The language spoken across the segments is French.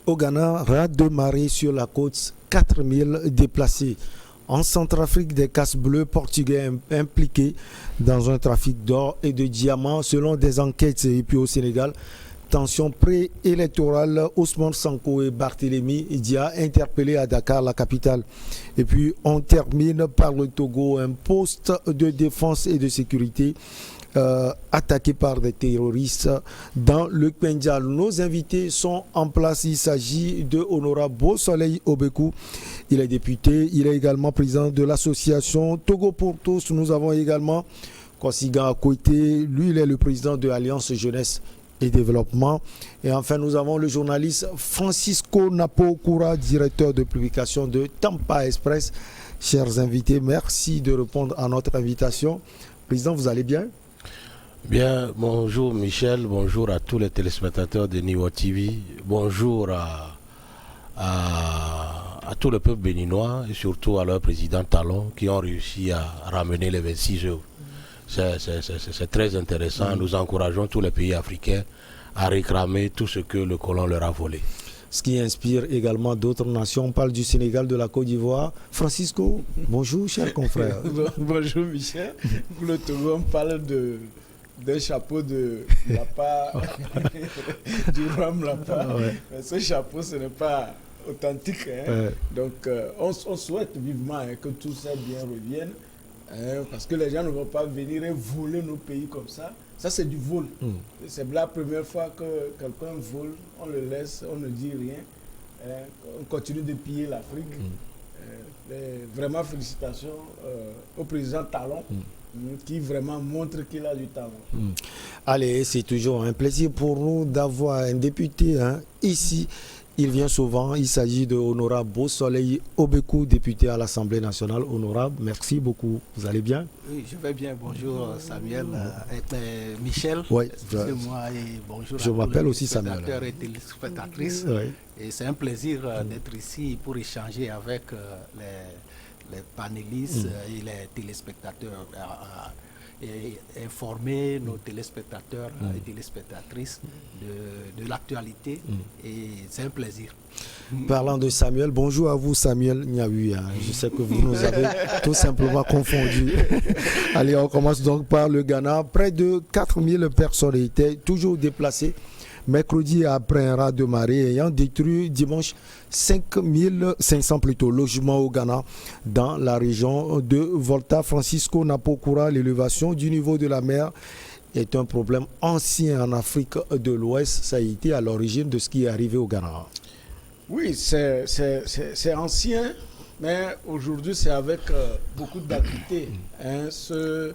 Au Ghana, raz de marée sur la côte, 4000 déplacés. En Centrafrique, des casse-bleus portugais impliqués dans un trafic d'or et de diamants selon des enquêtes. Et puis au Sénégal, tension préélectorale, Ousmane Sanko et Barthélémy Dia interpellés à Dakar, la capitale. Et puis on termine par le Togo, un poste de défense et de sécurité attaqué par des terroristes dans le Pendjal. Nos invités sont en place. Il s'agit de Honorable Beau-Soleil Obekou. Il est député. Il est également président de l'association Togo pour tous. Nous avons également Kosiga Akoité. Lui, il est le président de l'Alliance Jeunesse et Développement. Et enfin, nous avons le journaliste Francisco Napo-Koura, directeur de publication de Tampa Express. Chers invités, merci de répondre à notre invitation. Président, vous allez bien? Bien, bonjour Michel, bonjour à tous les téléspectateurs de Niwa TV, bonjour à tout le peuple béninois et surtout à leur président Talon qui ont réussi à ramener les 26 jours. C'est très intéressant, nous encourageons tous les pays africains à réclamer tout ce que le colon leur a volé. Ce qui inspire également d'autres nations. On parle du Sénégal, de la Côte d'Ivoire. Francisco, bonjour cher confrère. Bonjour Michel, pour le Togo on parle d'un chapeau de Lapa, du roi Lapa. Ouais. Mais ce chapeau, ce n'est pas authentique. Hein. Ouais. Donc, on souhaite vivement que tout ça bien revienne. Parce que les gens ne vont pas venir et voler nos pays comme ça. Ça, c'est du vol. C'est la première fois que quelqu'un vole. On le laisse, on ne dit rien. On continue de piller l'Afrique. Vraiment, félicitations au président Talon. Qui vraiment montre qu'il a du talent. Allez, c'est toujours un plaisir pour nous d'avoir un député ici. Il vient souvent, il s'agit de Honorable Beau-Soleil Obekou, député à l'Assemblée nationale. Honorable, merci beaucoup. Vous allez bien? Oui, je vais bien. Bonjour Samuel et Michel. Oui, excusez-moi et bonjour je m'appelle aussi Samuel. Et téléspectatrices. Oui. Et c'est un plaisir d'être ici pour échanger avec les panélistes et les téléspectateurs et informer nos téléspectateurs et téléspectatrices de l'actualité et c'est un plaisir. Parlant de Samuel, bonjour à vous Samuel Niaoui. Je sais que vous nous avez tout simplement confondus. Allez, on commence donc par le Ghana. Près de 4000 personnes étaient toujours déplacées mercredi après un raz de marée ayant détruit dimanche 5500 logements au Ghana dans la région de Volta. Francisco Napo-Koura, l'élévation du niveau de la mer est un problème ancien en Afrique de l'Ouest. Ça a été à l'origine de ce qui est arrivé au Ghana. Oui, c'est ancien, mais aujourd'hui c'est avec beaucoup d'acuité. Ce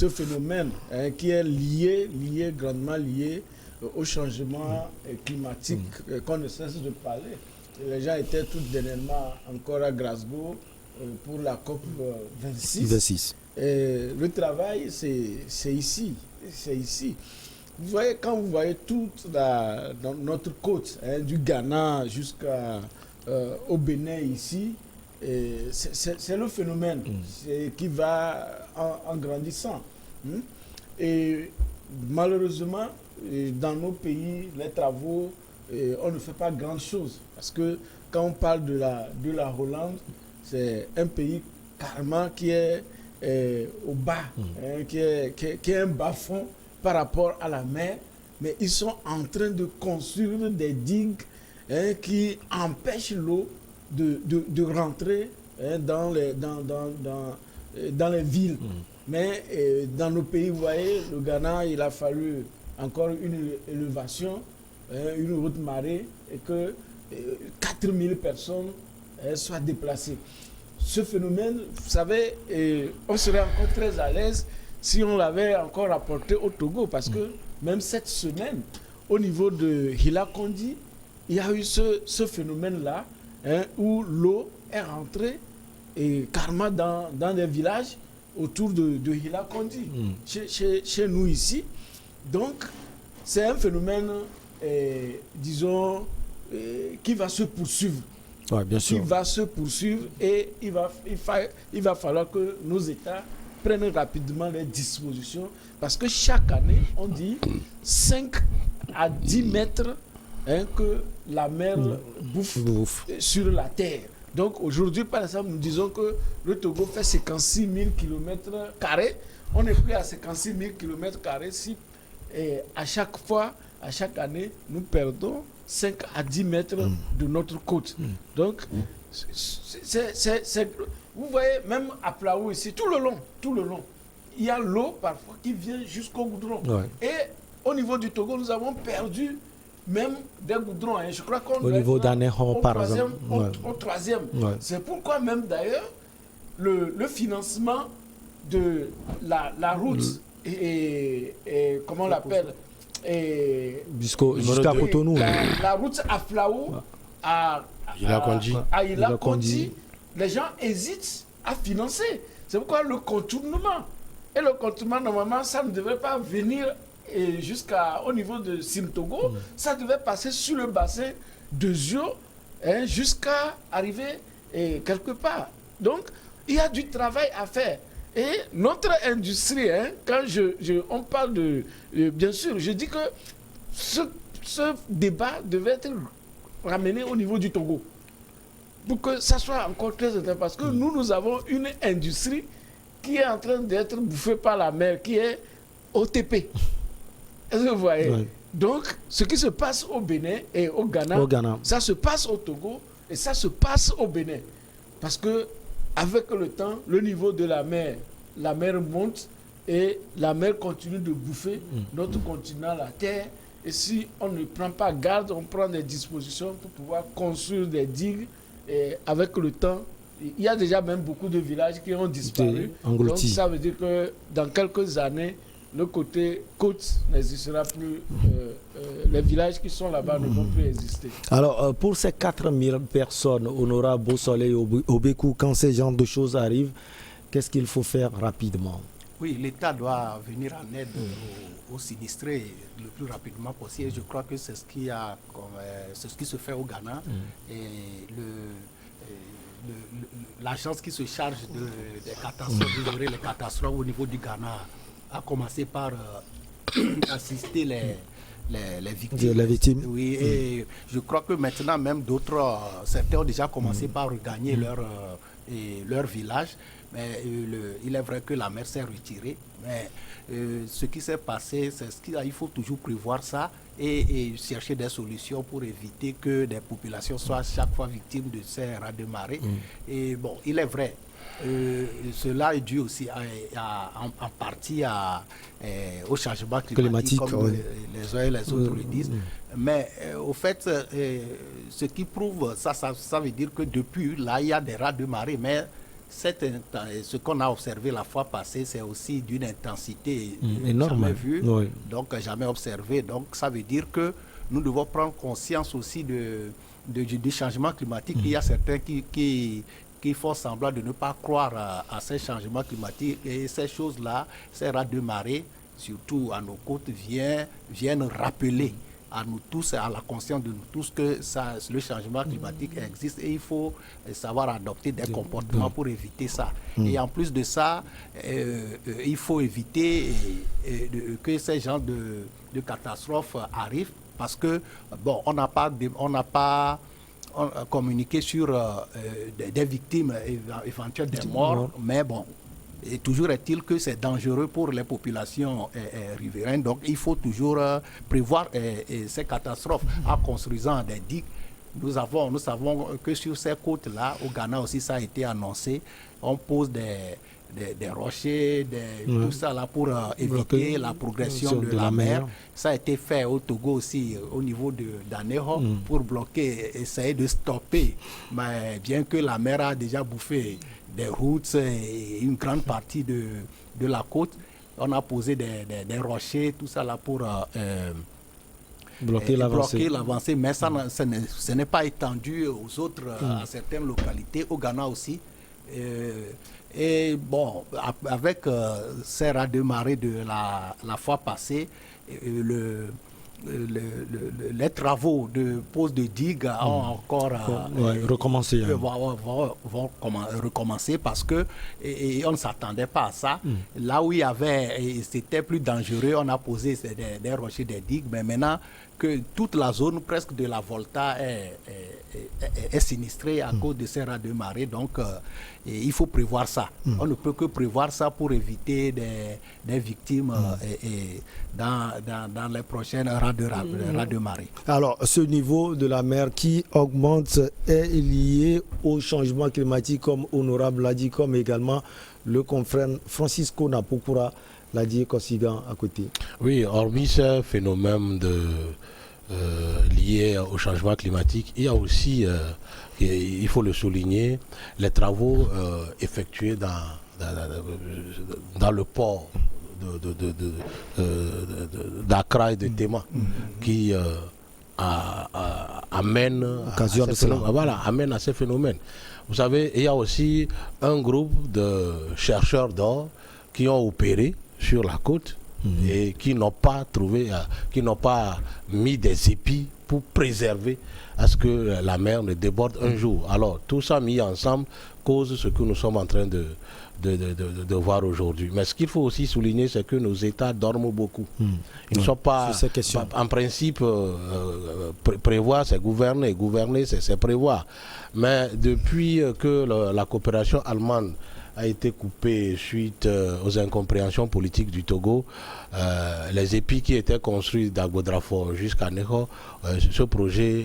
phénomène qui est grandement lié au changement climatique qu'on ne cesse de parler. Les gens étaient tout dernièrement encore à Glasgow pour la COP 26. Et le travail, c'est ici. Vous voyez, quand vous voyez toute dans notre côte, du Ghana jusqu'au Bénin ici, c'est le phénomène qui va en grandissant. Et malheureusement, dans nos pays, les travaux, on ne fait pas grand-chose. Parce que quand on parle de la Hollande, c'est un pays carrément qui est au bas, qui est un bas-fond par rapport à la mer. Mais ils sont en train de construire des digues qui empêchent l'eau de rentrer dans les villes. Mais dans nos pays, vous voyez, le Ghana, il a fallu encore une élévation, une haute marée, et que 4000 personnes soient déplacées. Ce phénomène, vous savez, on serait encore très à l'aise si on l'avait encore rapporté au Togo, parce que même cette semaine, au niveau de Hila-Kondi, il y a eu ce phénomène-là, où l'eau est rentrée et carrément dans des villages autour de Hila-Kondi, chez nous ici. Donc, c'est un phénomène, disons, qui va se poursuivre. Ouais, bien sûr. Qui va se poursuivre et il va falloir que nos États prennent rapidement les dispositions parce que chaque année, on dit 5 à 10 mètres que la mer bouffe sur la terre. Donc aujourd'hui, par exemple, nous disons que le Togo fait 56 000 km². On est pris à 56 000 km² si à chaque fois, à chaque année, nous perdons 5 à 10 mètres de notre côte. Donc, vous voyez, même à Plaou ici, tout le long, il y a l'eau parfois qui vient jusqu'au goudron. Ouais. Et au niveau du Togo, nous avons perdu même des goudrons. Je crois qu'on au niveau d'Anéron, par exemple. Au troisième. Ouais. C'est pourquoi même d'ailleurs, le financement de la route et comment on l'appelle jusqu'à Cotonou. La route à Flaou, à Ilakondi, les gens hésitent à financer. C'est pourquoi le contournement. Et le contournement, normalement, ça ne devrait pas venir jusqu'au niveau de Simtogo. Ça devait passer sur le bassin de Zio jusqu'à arriver quelque part. Donc, il y a du travail à faire. Et notre industrie, quand on parle de... bien sûr, je dis que ce débat devait être ramené au niveau du Togo. Pour que ça soit encore très intéressant. Parce que nous avons une industrie qui est en train d'être bouffée par la mer, qui est OTP. Est-ce que vous voyez? Oui. Donc, ce qui se passe au Bénin et au Ghana, ça se passe au Togo et ça se passe au Bénin. Parce que avec le temps, le niveau de la mer monte et la mer continue de bouffer notre continent, la terre. Et si on ne prend pas garde, on prend des dispositions pour pouvoir construire des digues. Et avec le temps, il y a déjà même beaucoup de villages qui ont disparu. Donc ça veut dire que dans quelques années, le côté côte n'existera plus. Les villages qui sont là-bas ne vont plus exister. Alors, pour ces 4000 personnes, Honorable Beausoleil Obékou, quand ce genre de choses arrivent, qu'est-ce qu'il faut faire rapidement? Oui, l'État doit venir en aide aux sinistrés le plus rapidement possible. Je crois que c'est ce qui se fait au Ghana. Et l'agence qui se charge des catastrophes, de gérer les catastrophes au niveau du Ghana, a commencé par assister les victimes. Les victimes. Oui, et je crois que maintenant même certains ont déjà commencé par regagner leur village. Mais il est vrai que la mer s'est retirée. Mais ce qui s'est passé, c'est qu'il faut toujours prévoir ça et chercher des solutions pour éviter que des populations soient chaque fois victimes de ces raz de marée. Et bon, il est vrai. Cela est dû aussi en partie au changement climatique comme les uns et les autres le disent. Mais au fait, ce qui prouve ça veut dire que depuis là, il y a des raz de marée. Mais ce qu'on a observé la fois passée, c'est aussi d'une intensité jamais vue, donc jamais observée. Donc ça veut dire que nous devons prendre conscience aussi du changement climatique. Il y a certains qui font semblant de ne pas croire à ces changements climatiques. Et ces choses-là, ces raz de marée, surtout à nos côtes, viennent rappeler à nous tous, à la conscience de nous tous, que le changement climatique existe et il faut savoir adopter des comportements pour éviter ça. Et en plus de ça, il faut éviter que ces genres de catastrophes arrivent parce que, bon, on n'a pas communiqué sur des victimes éventuelles, des morts, mais bon, et toujours est-il que c'est dangereux pour les populations riveraines. Donc il faut toujours prévoir ces catastrophes en construisant des digues. Nous savons que sur ces côtes-là, au Ghana aussi, ça a été annoncé, on pose des rochers, tout ça là pour éviter la progression de la mer. Ça a été fait au Togo aussi, au niveau d'Anéro, pour bloquer, essayer de stopper. Mais bien que la mer a déjà bouffé des routes et une grande partie de la côte, on a posé des rochers, tout ça là pour bloquer l'avancée. Mais ce n'est pas étendu aux autres, à certaines localités, au Ghana aussi. Et bon, avec ces raz de marée de la fois passée, les travaux de pose de digues ont encore recommencé. Vont recommencer parce que et on ne s'attendait pas à ça. Là où il y avait, c'était plus dangereux, on a posé des rochers, des digues, mais maintenant que toute la zone presque de la Volta est sinistrée à cause de ces raz de marée. Donc, il faut prévoir ça. On ne peut que prévoir ça pour éviter des victimes dans les prochaines raz de marée. Alors, ce niveau de la mer qui augmente est lié au changement climatique, comme Honorable l'a dit, comme également le confrère Francisco Napokura l'a dit, Kosigan à côté. Oui, hormis ce phénomène lié au changement climatique, il y a aussi, il faut le souligner, les travaux effectués dans le port d'Accra et de Tema qui amènent à ces phénomènes. Vous savez, il y a aussi un groupe de chercheurs d'or qui ont opéré sur la côte et qui n'ont pas mis des épis pour préserver à ce que la mer ne déborde un jour. Alors, tout ça mis ensemble cause ce que nous sommes en train de voir aujourd'hui. Mais ce qu'il faut aussi souligner, c'est que nos États dorment beaucoup. Ils ne sont pas... En principe, prévoir, c'est gouverner. Gouverner, c'est prévoir. Mais depuis que la coopération allemande a été coupée suite aux incompréhensions politiques du Togo, les épis qui étaient construits d'Agodrafo jusqu'à Neho, ce projet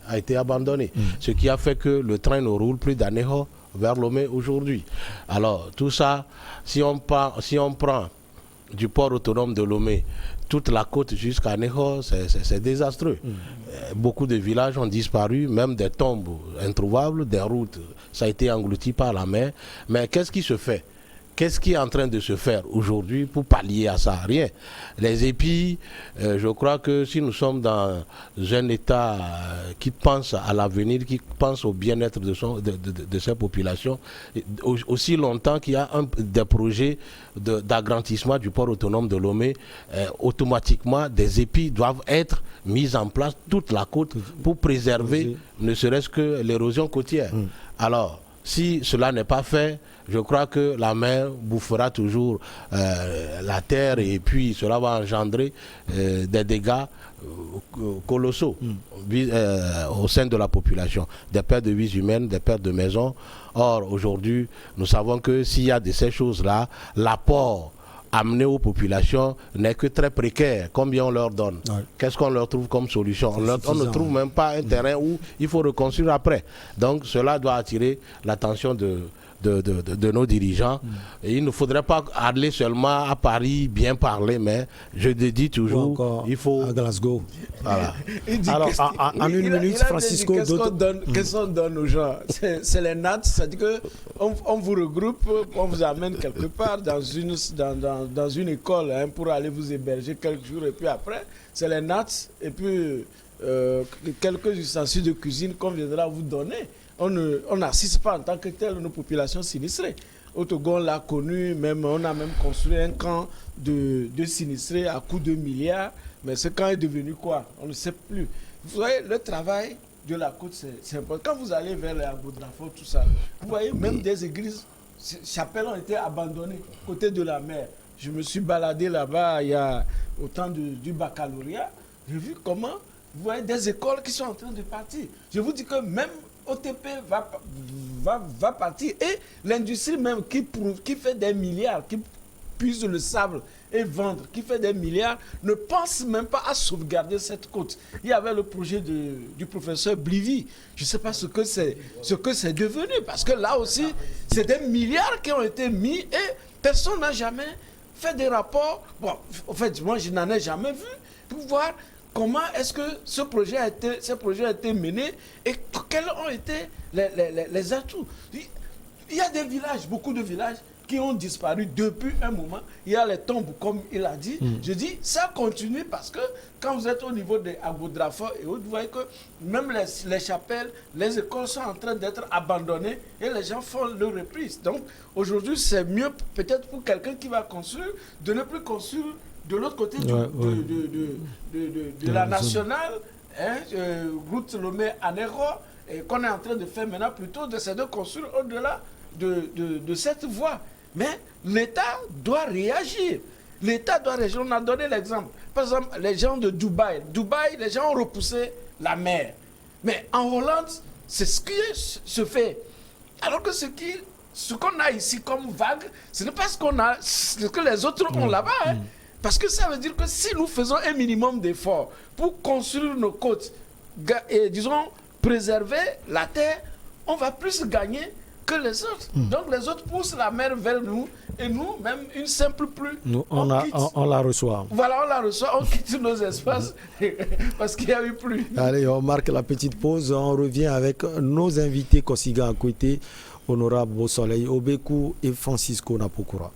a été abandonné. Ce qui a fait que le train ne roule plus d'Aneho vers Lomé aujourd'hui. Alors tout ça, si on prend du port autonome de Lomé toute la côte jusqu'à Neho, c'est désastreux. Beaucoup de villages ont disparu, même des tombes introuvables, des routes, ça a été englouti par la mer. Mais qu'est-ce qui se fait? Qu'est-ce qui est en train de se faire aujourd'hui pour pallier à ça? Rien. Les épis, je crois que si nous sommes dans un État qui pense à l'avenir, qui pense au bien-être de ces populations, aussi longtemps qu'il y a des projets d'agrandissement du port autonome de Lomé, automatiquement des épis doivent être mis en place toute la côte pour préserver ne serait-ce que l'érosion côtière. Alors, si cela n'est pas fait, je crois que la mer bouffera toujours la terre et puis cela va engendrer des dégâts colossaux au sein de la population, des pertes de vies humaines, des pertes de maisons. Or, aujourd'hui, nous savons que s'il y a de ces choses-là, l'apport amené aux populations n'est que très précaire. Combien on leur donne? Qu'est-ce qu'on leur trouve comme solution? On ne trouve même pas un terrain où il faut reconstruire après. Donc cela doit attirer l'attention de nos dirigeants. Et il ne faudrait pas aller seulement à Paris bien parler, mais je le dis toujours, il faut... À Glasgow. Voilà. Alors, en une minute, Francisco... Qu'est-ce qu'on donne aux gens? C'est les nattes, c'est-à-dire qu'on vous regroupe, on vous amène quelque part dans une école pour aller vous héberger quelques jours, et puis après, c'est les nattes, et puis quelques ustensiles de cuisine qu'on viendra vous donner. On n'assiste pas en tant que tel nos populations sinistrées. Au Togo, on l'a connu, on a même construit un camp de sinistrés à coût de milliards, mais ce camp est devenu quoi? On ne sait plus. Vous voyez, le travail de la côte, c'est important. Quand vous allez vers les Agodrafo, tout ça, vous voyez, même des églises, chapelles ont été abandonnées côté de la mer. Je me suis baladé là-bas il y a au temps du baccalauréat. J'ai vu comment, vous voyez, des écoles qui sont en train de partir. Je vous dis que même OTP va partir, et l'industrie même qui fait des milliards, qui puise le sable et vendre, qui fait des milliards, ne pense même pas à sauvegarder cette côte. Il y avait le projet du professeur Blivy. Je ne sais pas ce que c'est devenu, parce que là aussi, c'est des milliards qui ont été mis et personne n'a jamais fait des rapports. Bon, en fait, moi, je n'en ai jamais vu pour voir comment est-ce que ce projet a été mené et quels ont été les atouts. Il y a des villages, beaucoup de villages qui ont disparu depuis un moment. Il y a les tombes, comme il a dit. Je dis, ça continue parce que quand vous êtes au niveau des Agodrafo et autres, vous voyez que même les chapelles, les écoles sont en train d'être abandonnées et les gens font leur reprise. Donc aujourd'hui, c'est mieux peut-être pour quelqu'un qui va construire de ne plus construire de l'autre côté de la nationale, route Lomé-Anero, et qu'on est en train de faire maintenant, plutôt d'essayer de construire au-delà de cette voie. Mais l'État doit réagir. L'État doit réagir. On a donné l'exemple. Par exemple, les gens de Dubaï. Dubaï, les gens ont repoussé la mer. Mais en Hollande, c'est ce qui se fait. Alors que ce qu'on a ici comme vague, ce n'est pas ce que les autres ont là-bas. Hein. Parce que ça veut dire que si nous faisons un minimum d'efforts pour construire nos côtes et, disons, préserver la terre, on va plus gagner que les autres. Donc les autres poussent la mer vers nous et nous, même une simple pluie, on la reçoit. Voilà, on la reçoit, on quitte nos espaces parce qu'il y a eu pluie. Allez, on marque la petite pause. On revient avec nos invités Kosiga Akwete, Honorable Beausoleil Obekou et Francisco Napokura.